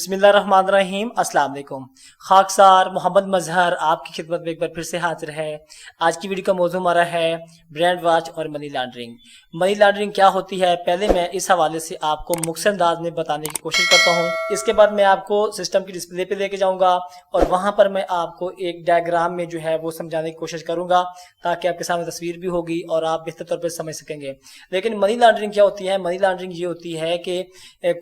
बिस्मिल्लाहिर्रहमानिर्रहीम अस्सलाम वालेकुम। खाकसार मोहम्मद मजहर आपकी खिदमत में एक बार फिर से हाजिर है। आज की वीडियो का मौजू हमारा है ब्रांड वॉच और मनी लॉन्ड्रिंग। मनी लॉन्ड्रिंग क्या होती है, पहले मैं इस हवाले से आपको मुख्तसर अंदाज में बताने की कोशिश करता हूँ। इसके बाद मैं आपको सिस्टम की डिस्प्ले पे लेके जाऊँगा और वहाँ पर मैं आपको एक डायग्राम में जो है वो समझाने की कोशिश करूँगा ताकि आपके सामने तस्वीर भी होगी और आप बेहतर तौर पर समझ सकेंगे। लेकिन मनी लॉन्ड्रिंग क्या होती है? मनी लॉन्ड्रिंग ये होती है कि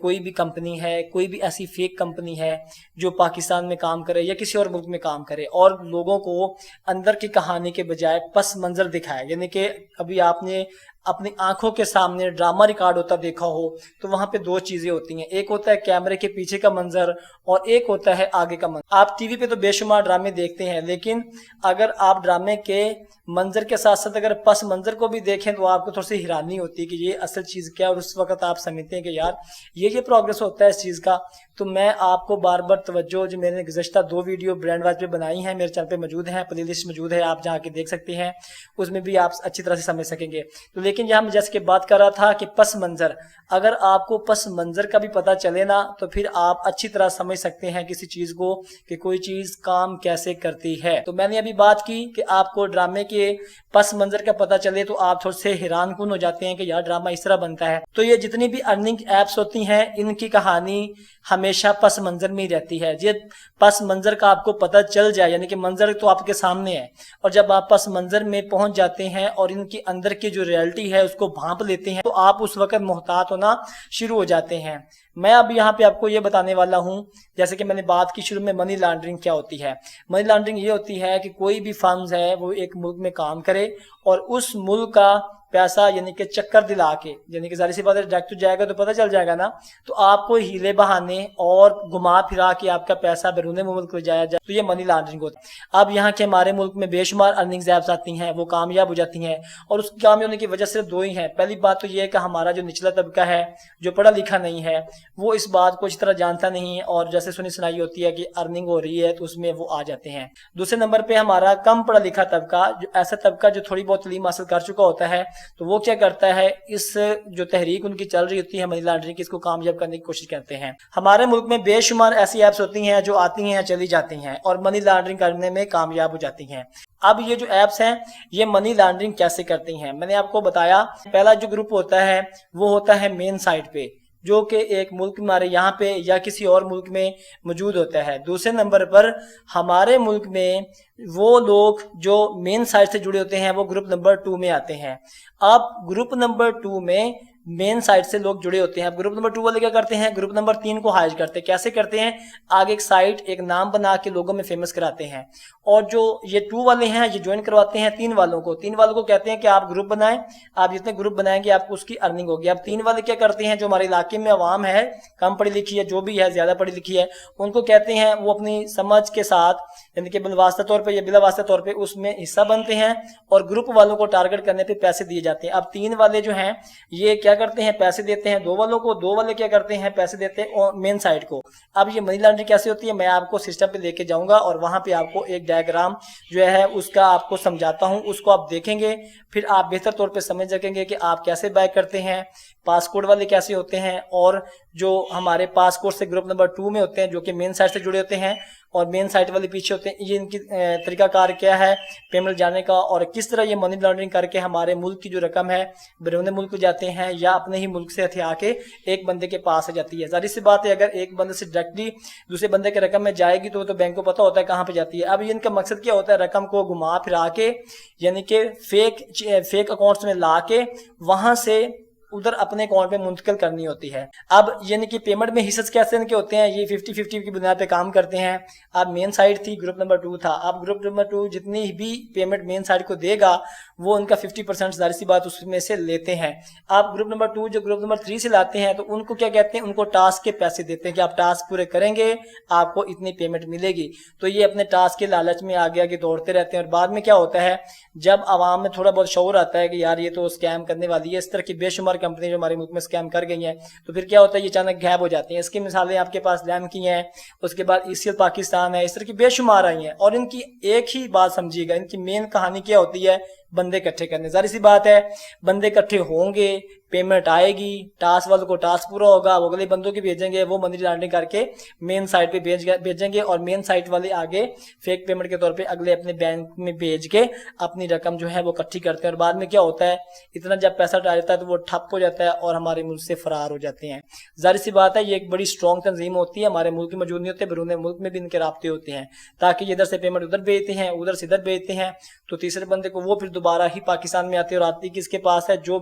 कोई भी कंपनी है, कोई भी ऐसी फेक कंपनी है जो पाकिस्तान में काम करे या किसी और मुल्क में काम करे और लोगों को अंदर की कहानी के बजाय पस मंजर दिखाए। यानी कि अभी आपने अपनी आंखों के सामने ड्रामा रिकॉर्ड होता देखा हो तो वहां पे दो चीजें होती हैं, एक होता है कैमरे के पीछे का मंजर और एक होता है आगे का मंजर। आप टीवी पे तो बेशुमार ड्रामे देखते हैं, लेकिन अगर आप ड्रामे के मंजर के साथ साथ अगर पस मंजर को भी देखें तो आपको थोड़ी सी हैरानी होती है कि ये असल चीज क्या है, और उस वक्त आप समझते हैं कि यार ये प्रोग्रेस होता है इस चीज का। तो मैं आपको बार बार तवज्जो, जो मैंने गुज़श्ता 2 वीडियो ब्रांड वॉच पे बनाई हैं मेरे चैनल पे मौजूद हैं, प्ले लिस्ट मौजूद है, आप जाके देख सकते हैं, उसमें भी आप अच्छी तरह से समझ सकेंगे। तो लेकिन यहाँ मैं जैसे कि बात कर रहा था कि पस मंजर, अगर आपको पस मंजर का भी पता चले ना तो फिर आप अच्छी तरह समझ सकते हैं किसी चीज को कि कोई चीज काम कैसे करती है। तो मैंने अभी बात की कि आपको ड्रामे के पस मंजर का पता चले तो आप थोड़े से हैरान कुन हो जाते हैं कि यार ड्रामा इस तरह बनता है। तो ये जितनी भी अर्निंग एप्स होती हैं इनकी कहानी हमेशा पस मंजर में ही रहती है। ये पस मंजर का आपको पता चल जाए, यानी कि मंजर तो आपके सामने है, और जब आप पस मंजर में पहुंच जाते हैं और इनकी अंदर की जो रियलिटी है उसको भांप लेते हैं तो आप उस वक्त मोहतात होना शुरू हो जाते हैं। मैं अब यहाँ पे आपको ये बताने वाला हूँ, जैसे कि मैंने बात की शुरू में, मनी लॉन्ड्रिंग क्या होती है। मनी लॉन्ड्रिंग ये होती है कि कोई भी फर्म है वो एक मुल्क में काम करे और उस मुल्क का पैसा यानी कि चक्कर दिला के, यानी कि जाहिर सी बात है डायरेक्ट जाएगा तो पता चल जाएगा ना, तो आपको हीले बहाने और घुमा फिरा के आपका पैसा बैरून मुल्क ले जाया जाए, तो ये मनी लॉन्ड्रिंग होता है। अब यहाँ के हमारे मुल्क में बेशुमार अर्निंग एप्स आती हैं, वो कामयाब हो जाती हैं और उसकी कामयाब होने की वजह सिर्फ 2 ही हैं। पहली बात तो ये है कि हमारा जो निचला तबका है, जो पढ़ा लिखा नहीं है, वो इस बात को इस तरह जानता नहीं है और जैसे सुनी सुनाई होती है कि अर्निंग हो रही है तो उसमें वो आ जाते हैं। दूसरे नंबर पे हमारा कम पढ़ा लिखा तबका, जो ऐसा तबका जो थोड़ी बहुत तालीम हासिल कर चुका होता है, तो वो क्या करता है, इस जो तहरीक उनकी चल रही होती है मनी लॉन्ड्रिंग की, इसको कामयाब करने की कोशिश करते हैं। हमारे मुल्क में बेशुमार ऐसी एप्स होती हैं जो आती हैं चली जाती हैं और मनी लॉन्ड्रिंग करने में कामयाब हो जाती हैं। अब ये जो एप्स हैं ये मनी लॉन्ड्रिंग कैसे करती हैं, मैंने आपको बताया। पहला जो ग्रुप होता है वो होता है मेन साइट पे, जो कि एक मुल्क हमारे यहाँ पे या किसी और मुल्क में मौजूद होता है। दूसरे नंबर पर हमारे मुल्क में वो लोग जो मेन साइट से जुड़े होते हैं वो ग्रुप नंबर 2 में आते हैं। अब ग्रुप नंबर 2 में मेन साइट से लोग जुड़े होते हैं। अब ग्रुप नंबर 2 वाले क्या करते हैं, ग्रुप नंबर 3 को हायर करते हैं। कैसे करते हैं, आगे एक साइट, एक नाम बना के लोगों में फेमस कराते हैं, और जो ये 2 वाले हैं ये ज्वाइन करवाते हैं 3 वालों को। 3 वालों को कहते हैं कि आप ग्रुप बनाएं, आप जितने ग्रुप बनाएंगे आपको उसकी अर्निंग होगी। अब 3 वाले क्या करते हैं, जो हमारे इलाके में अवाम है, कम पढ़ी लिखी है, जो भी है ज्यादा पढ़ी लिखी है, उनको कहते हैं वो अपनी समझ के साथ यानी कि बिलवास्ता तौर पर या बिला वास्ता तौर पर उसमें हिस्सा बनते हैं और ग्रुप वालों को टारगेट करने पर पैसे दिए जाते हैं। अब 3 वाले जो हैं ये क्या करते हैं, पैसे देते हैं 2 वालों को, 2 वाले क्या करते हैं, पैसे देते हैं मेन साइट को। अब ये मनी लॉन्ड्रिंग कैसे होती है मैं आपको सिस्टम पे लेके जाऊंगा और वहां पे आपको एक डायग्राम जो है उसका आपको समझाता हूं, उसको आप देखेंगे फिर आप बेहतर तौर पे समझ सकेंगे कि आप कैसे बाय करते हैं, पासपोर्ट वाले कैसे होते हैं, और जो हमारे पासपोर्ट से ग्रुप नंबर 2 में होते हैं जो कि मेन साइट से जुड़े होते हैं और मेन साइट वाले पीछे होते हैं, ये इनकी तरीकाकार क्या है पेमेंट जाने का, और किस तरह ये मनी लॉन्ड्रिंग करके हमारे मुल्क की जो रकम है बैरून मुल्क जाते हैं या अपने ही मुल्क से हथिया के एक बंदे के पास आ जाती है। जाहिर सी बात है अगर एक बंदे से डायरेक्टली दूसरे बंदे के रकम में जाएगी तो बैंक को पता होता है कहाँ पे जाती है। अब इनका मकसद क्या होता है, रकम को घुमा फिरा के यानी कि फेक अकाउंट्स में ला के वहां से उधर अपने अकाउंट में मुंतकिल करनी होती है। अब यानी कि पेमेंट में हिस्से कैसे इनके होते हैं, ये 50-50 की बुनियाद पे काम करते हैं। अब मेन साइट थी, ग्रुप नंबर 2 था, अब ग्रुप नंबर 2 जितनी भी पेमेंट मेन साइट को देगा वो उनका 50% जाहिर सी बात उसमें से लेते हैं। अब ग्रुप नंबर 2 जो ग्रुप नंबर 3 से लाते हैं तो उनको क्या कहते हैं, उनको टास्क के पैसे देते हैं कि आप टास्क पूरे करेंगे आपको इतनी पेमेंट मिलेगी। तो ये अपने टास्क के लालच में आगे आगे दौड़ते रहते हैं और बाद में क्या होता है, जब आवाम में थोड़ा बहुत शऊर आता है कि यार ये तो स्कैम करने वाली है, इस तरह की बेशुमार कंपनी जो हमारे मुल्क में स्कैम कर गई हैं, तो फिर क्या होता है, ये अचानक गायब हो जाती हैं। इसकी मिसालें आपके पास लैम की हैं, उसके बाद ईसीएल पाकिस्तान है, इस तरह की बेशुमार आई हैं। और इनकी एक ही बात समझिएगा, इनकी मेन कहानी क्या होती है, बंदे इकट्ठे करने। जाहिर सी बात है बंदे इकट्ठे होंगे, पेमेंट आएगी, टास्क वालों को टास्क पूरा होगा, वो अगले बंदों की भेजेंगे, वो मनी लॉन्ड्रिंग करके मेन साइट पे भेजेंगे और मेन साइट वाले आगे फेक पेमेंट के तौर पे अगले अपने बैंक में भेज के अपनी रकम जो है वो इकट्ठी करते हैं। और बाद में क्या होता है, इतना जब पैसा डाल जाता है तो वो ठप हो जाता है और हमारे मुल्क से फरार हो जाते हैं। जाहिर सी बात है ये एक बड़ी स्ट्रॉन्ग तंजीम होती है, हमारे मुल्क में मौजूद नहीं होते, बैरून मुल्क में भी इनके राब्ते होते हैं, ताकि ये इधर से पेमेंट उधर भेजते हैं, उधर से इधर भेजते हैं, तो तीसरे बंदे को वो फिर दोबारा ही पाकिस्तान में आते हैं और आती किसके पास है, जो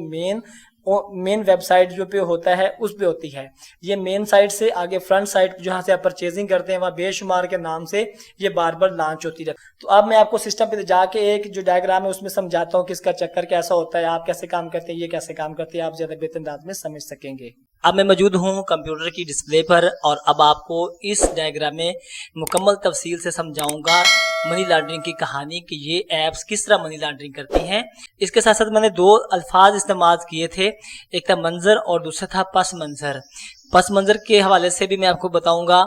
मेन वेबसाइट जो पे होता है उस पे होती है। ये मेन साइट से आगे फ्रंट साइट जहां से आप परचेजिंग करते हैं वहां बेशुमार के नाम से ये बार बार लॉन्च होती है। तो अब मैं आपको सिस्टम पे जाके एक जो डायग्राम है उसमें समझाता हूँ कि इसका चक्कर कैसा होता है, आप कैसे काम करते हैं, ये कैसे काम करते हैं, आप ज्यादा बेहतर अंदाज में समझ सकेंगे। अब मैं मौजूद हूँ कंप्यूटर की डिस्प्ले पर और अब आपको इस डायग्राम में मुकम्मल तफसील से समझाऊंगा मनी लॉन्ड्रिंग की कहानी कि ये ऐप्स किस तरह मनी लॉन्ड्रिंग करती हैं। इसके साथ साथ मैंने दो अल्फाज इस्तेमाल किए थे, एक था मंजर और दूसरा था पस मंजर। पस मंजर के हवाले से भी मैं आपको बताऊंगा।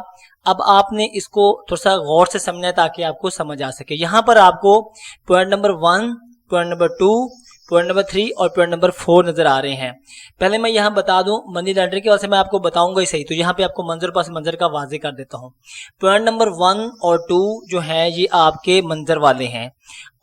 अब आपने इसको थोड़ा सा गौर से समझना है ताकि आपको समझ आ सके। यहाँ पर आपको point number 1, point number 2, point number 3 और पॉइंट नंबर 4 नजर आ रहे हैं। पहले मैं यहाँ बता दूं मनी लॉन्ड्रिंग के वजह से मैं आपको बताऊंगा ही सही, तो यहाँ पे आपको मंजर पस मंजर का वाजे कर देता हूँ। पॉइंट नंबर 1 और 2 जो है ये आपके मंजर वाले हैं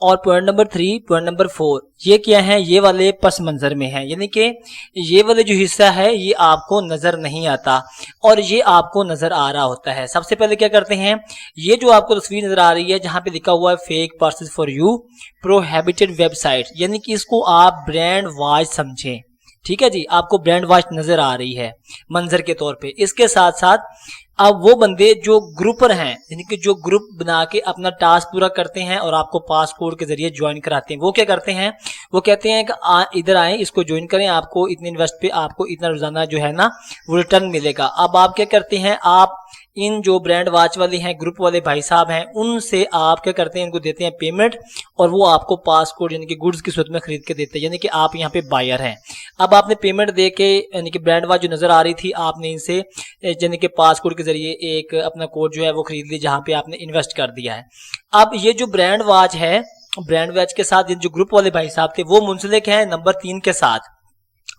और पॉइंट नंबर 3, पॉइंट नंबर 4 ये क्या है, ये वाले पस मंजर में है, यानी कि ये वाले जो हिस्सा है ये आपको नजर नहीं आता और ये आपको नजर आ रहा होता है। सबसे पहले क्या करते हैं, ये जो आपको तस्वीर नजर आ रही है जहां पे लिखा हुआ है fake purses for you prohibited website, यानी कि इसको आप ब्रांड वॉच समझें। ठीक है जी, आपको ब्रांड वॉच नजर आ रही है मंजर के तौर पे। इसके साथ साथ अब वो बंदे जो ग्रुपर हैं, यानी कि जो ग्रुप बना के अपना टास्क पूरा करते हैं और आपको पासपोर्ट के जरिए ज्वाइन कराते हैं, वो क्या करते हैं, वो कहते हैं कि इधर आए, इसको ज्वाइन करें, आपको इतने इन्वेस्ट पे आपको इतना रोजाना जो है ना वो रिटर्न मिलेगा। अब आप क्या करते हैं, आप इन जो ब्रांड वॉच वाले हैं, ग्रुप वाले भाई साहब हैं, उनसे आप क्या करते हैं, इनको देते हैं पेमेंट और वो आपको पासपोर्ट यानी कि गुड्स की सूरत में खरीद के देते हैं, यानी कि आप यहाँ पे बायर हैं। अब आपने पेमेंट दे के यानी कि ब्रांड वॉच जो नजर आ रही थी, आपने इनसे यानी कि पासपोर्ट के जरिए एक अपना कोड जो है वो खरीद ली जहां पे आपने इन्वेस्ट कर दिया है। अब ये जो ब्रांड वॉच है, ब्रांड वॉच के साथ जो ग्रुप वाले भाई साहब थे वो मुंसलिक हैं नंबर 3 के साथ,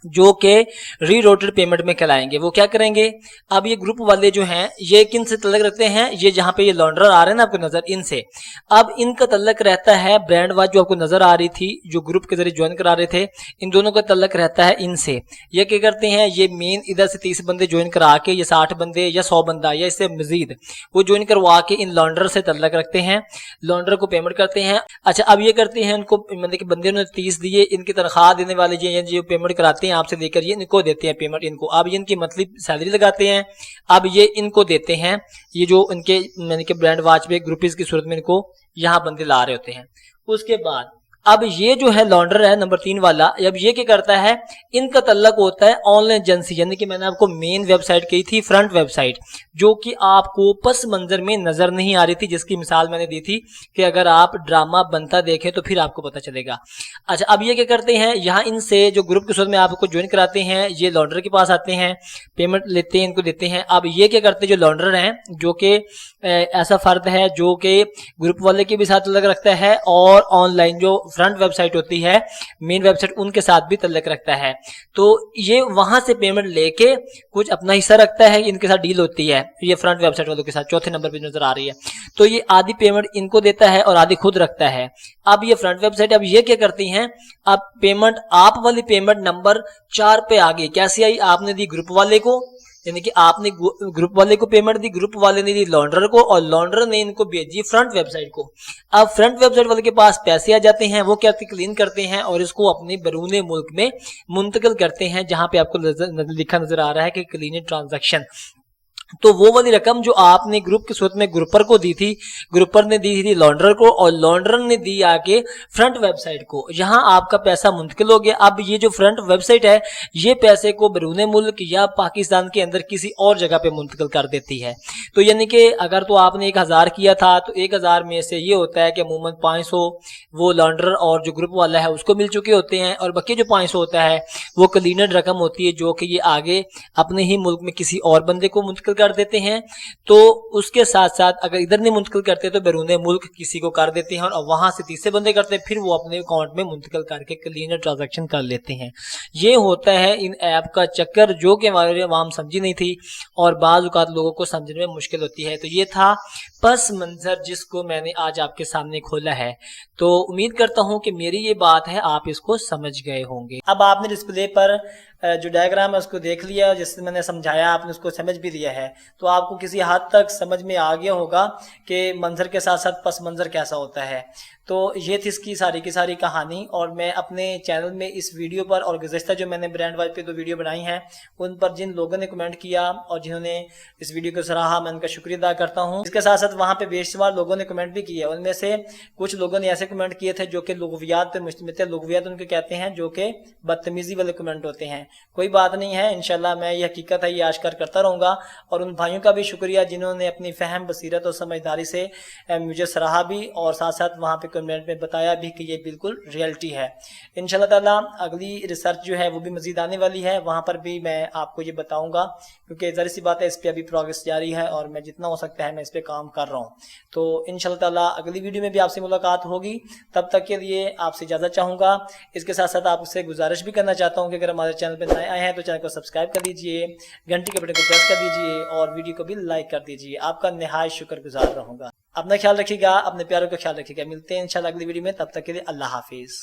जो के रीरोटेड पेमेंट में कहलाएंगे। वो क्या करेंगे, अब ये ग्रुप वाले जो हैं ये किन से तल्लक रखते हैं, ये जहां पे ये लॉन्डर आ रहे हैं ना आपको नजर, इनसे। अब इनका तल्लक रहता है ब्रांड वॉच जो आपको नजर आ रही थी, जो ग्रुप के जरिए ज्वाइन करा रहे थे, इन दोनों का तल्लक रहता है इनसे। ये क्या करते हैं, ये मेन इधर से 30 बंदे ज्वाइन करा के, ये 60 बंदे या 100 बंदा या इससे मजीद वो ज्वाइन करवा के इन लॉन्डर से तल्लक रखते हैं, लॉन्डर को पेमेंट करते हैं। अच्छा, अब ये करते हैं, इनको मतलब कि बंदे ने 30 दिए, इनकी तनख्वाह देने वाले जो पेमेंट कराते हैं आपसे लेकर ये इनको देते हैं पेमेंट इनको। अब ये इनकी मंथली सैलरी लगाते हैं, अब ये इनको देते हैं, ये जो इनके यानी कि ब्रांड वॉच पे ग्रुपीज की सूरत में इनको यहाँ बंदे ला रहे होते हैं। उसके बाद अब ये जो है लॉन्डर है नंबर 3 वाला, अब ये क्या करता है, इनका तल्लक होता है ऑनलाइन एजेंसी, यानी कि मैंने आपको मेन वेबसाइट कही थी, फ्रंट वेबसाइट, जो कि आपको पस मंजर में नजर नहीं आ रही थी, जिसकी मिसाल मैंने दी थी कि अगर आप ड्रामा बनता देखें तो फिर आपको पता चलेगा। अच्छा, अब ये क्या करते हैं, यहाँ इनसे जो ग्रुप की सूरत में आपको ज्वाइन कराते हैं, ये लॉन्डर के पास आते हैं, पेमेंट लेते हैं, इनको देते हैं। अब ये क्या करते हैं, जो लॉन्डर हैं, जो कि ऐसा फर्द है जो कि ग्रुप वाले के भी साथ तल्लक रखता है और ऑनलाइन जो फ्रंट वेबसाइट होती है, मेन वेबसाइट, उनके साथ भी तल्लक रखता है। तो ये वहां से पेमेंट लेके कुछ अपना हिस्सा रखता है, इनके साथ डील होती है ये फ्रंट वेबसाइट वालों के साथ, चौथे नंबर पे नजर आ रही है। तो ये आधी पेमेंट इनको देता है और आधी खुद रखता है। अब ये फ्रंट वेबसाइट, अब ये क्या करती हैं, अब पेमेंट आप वाली पेमेंट नंबर 4 पे आ गई। कैसी आई, आपने दी ग्रुप वाले को, यानी कि आपने ग्रुप वाले को पेमेंट दी, ग्रुप वाले ने दी लॉन्डर को और लॉन्डर ने इनको भेजी फ्रंट वेबसाइट को। अब फ्रंट वेबसाइट वाले के पास पैसे आ जाते हैं, वो क्या क्लीन करते हैं और इसको अपने बैरून मुल्क में मुंतकिल करते हैं, जहां पे आपको लिखा नजर आ रहा है कि क्लीन ट्रांजैक्शन। तो वो वाली रकम जो आपने ग्रुप की सूरत में ग्रुपर को दी थी, ग्रुपर ने दी थी लॉन्डर को और लॉन्डर ने दी आके फ्रंट वेबसाइट को, यहां आपका पैसा मुंतकिल हो गया। अब ये जो फ्रंट वेबसाइट है ये पैसे को बैरून मुल्क या पाकिस्तान के अंदर किसी और जगह पे मुंतकिल कर देती है। तो यानी कि अगर तो आपने 1000 किया था तो 1000 में से ये होता है कि अमूमन 500 वो लॉन्डर और जो ग्रुप वाला है उसको मिल चुके होते हैं और बाकी जो 500 होता है वो क्लीनर रकम होती है, जो कि ये आगे अपने ही मुल्क में किसी और बंदे को मुंतकिल कर देते हैं, तो उसके साथ साथ अगर इधर नहीं मुंतकिल करते तो बैरून मुल्क किसी को कर देते हैं और वहां से तीसरे बंदे करते हैं, फिर वो अपने अकाउंट में मुंतकिल करके क्लीनर ट्रांजैक्शन कर लेते हैं। ये होता है इन ऐप का चक्कर, जो कि हमारे आवाम समझी नहीं थी और बाज़ औक़ात लोगों को समझने में मुश्किल होती है। तो ये था पस मंज़र जिसको मैंने आज आपके सामने खोला है। तो उम्मीद करता हूँ कि मेरी ये बात है आप इसको समझ गए होंगे। अब आपने डिस्प्ले पर जो डायग्राम है उसको देख लिया, जिससे मैंने समझाया आपने उसको समझ भी लिया है, तो आपको किसी हद तक समझ में आ गया होगा कि मंजर के साथ साथ पस मंजर कैसा होता है। तो ये थी इसकी सारी की सारी कहानी, और मैं अपने चैनल में इस वीडियो पर और गुज़श्ता जो मैंने ब्रांड वाइज पे 2 वीडियो बनाई हैं उन पर जिन लोगों ने कमेंट किया और जिन्होंने इस वीडियो को सराहा, मैं उनका शुक्रिया अदा करता हूँ। इसके साथ साथ वहाँ पे बेशुमार लोगों ने कमेंट भी किया, उनमें से कुछ लोगों ने ऐसे कमेंट किए थे जो कि लुग़वियात पर मुश्तमिल थे। लुग़वियात उनको कहते हैं जो कि बदतमीज़ी वाले कमेंट होते हैं। कोई बात नहीं है, इंशाल्लाह मैं ये हकीकत है ये आश्कार करता रहूँगा। और उन भाइयों का भी शुक्रिया जिन्होंने अपनी फ़हम, बसीरत और समझदारी से मुझे सराहा भी और साथ साथ वहाँ पे कमेंट में बताया भी कि ये बिल्कुल रियलिटी है। इंशाल्लाह ताला अगली रिसर्च जो है वो भी मज़ीद आने वाली है, वहाँ पर भी मैं आपको ये बताऊँगा, क्योंकि ज़ाहिर सी बात है इस पर अभी प्रोग्रेस जारी है और मैं जितना हो सकता है मैं इस पर काम कर रहा हूँ। तो इंशाल्लाह ताला अगली वीडियो में भी आपसे मुलाकात होगी। तब तक के लिए आपसे इजाज़त चाहूँगा। इसके साथ साथ आपसे गुजारिश भी करना चाहता हूँ कि अगर हमारे चैनल पर नए आए हैं तो चैनल को सब्सक्राइब कर दीजिए, घंटी के बटन को प्रेस कर दीजिए और वीडियो को भी लाइक कर दीजिए। आपका निहायत शुक्रगुजार रहूँगा। अपना ख्याल रखिएगा, अपने प्यारों का ख्याल रखिएगा। मिलते हैं इंशाल्लाह अगली वीडियो में, तब तक के लिए अल्लाह हाफिज़।